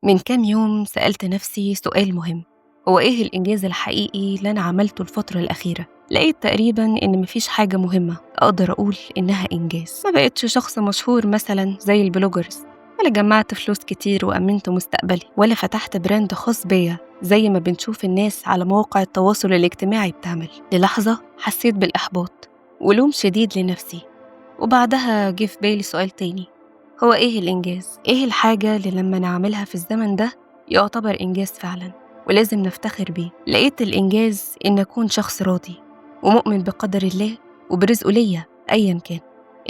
من كام يوم سألت نفسي سؤال مهم: هو إيه الإنجاز الحقيقي اللي أنا عملته الفترة الأخيرة؟ لقيت تقريبا إن مفيش حاجة مهمة أقدر أقول إنها إنجاز. ما بقتش شخص مشهور مثلا زي البلوجرز، ولا جمعت فلوس كتير وأمنت مستقبلي، ولا فتحت براند خاص بيا زي ما بنشوف الناس على مواقع التواصل الاجتماعي بتعمل. للحظة حسيت بالإحباط ولوم شديد لنفسي، وبعدها جه في بالي سؤال تاني: هو إيه الإنجاز؟ إيه الحاجة اللي لما نعملها في الزمن ده يعتبر إنجاز فعلا ولازم نفتخر بيه؟ لقيت الإنجاز إن أكون شخص راضي ومؤمن بقدر الله وبرزقه ليا أيا كان.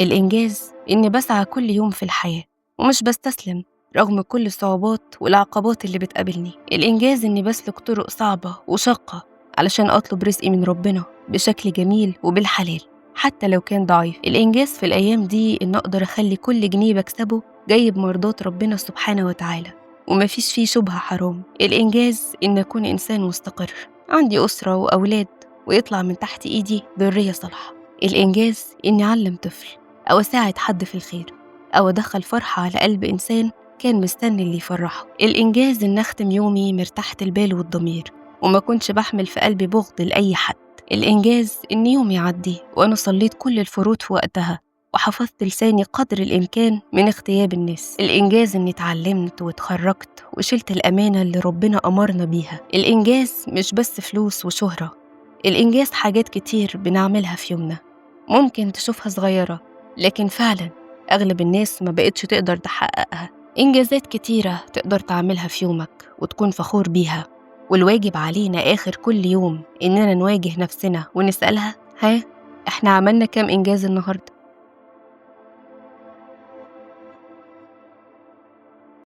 الإنجاز إني بسعى كل يوم في الحياة ومش بستسلم رغم كل الصعوبات والعقبات اللي بتقابلني. الإنجاز إني بسلك طرق صعبة وشاقة علشان أطلب رزقي من ربنا بشكل جميل وبالحلال حتى لو كان ضعيف. الإنجاز في الأيام دي إن أقدر أخلي كل جنيه بكسبه جاي بمرضاة ربنا سبحانه وتعالى ومفيش فيه شبهة حرام. الإنجاز إن أكون إنسان مستقر، عندي أسرة وأولاد، ويطلع من تحت إيدي ذرية صالحة. الإنجاز إني أعلم طفل أو أساعد حد في الخير أو أدخل فرحة على قلب إنسان كان مستني اللي يفرحه. الإنجاز إن أختم يومي مرتاحة البال والضمير وما كنتش بحمل في قلبي بغض لأي حد. الإنجاز إن يوم يعدي وأنا صليت كل الفروض في وقتها وحفظت لساني قدر الإمكان من اغتياب الناس. الإنجاز إني اتعلمت واتخرجت وشلت الأمانة اللي ربنا أمرنا بيها. الإنجاز مش بس فلوس وشهرة، الإنجاز حاجات كتير بنعملها في يومنا ممكن تشوفها صغيرة، لكن فعلا أغلب الناس ما بقتش تقدر تحققها. إنجازات كتيرة تقدر تعملها في يومك وتكون فخور بيها، والواجب علينا آخر كل يوم إننا نواجه نفسنا ونسألها: ها، إحنا عملنا كام إنجاز النهاردة؟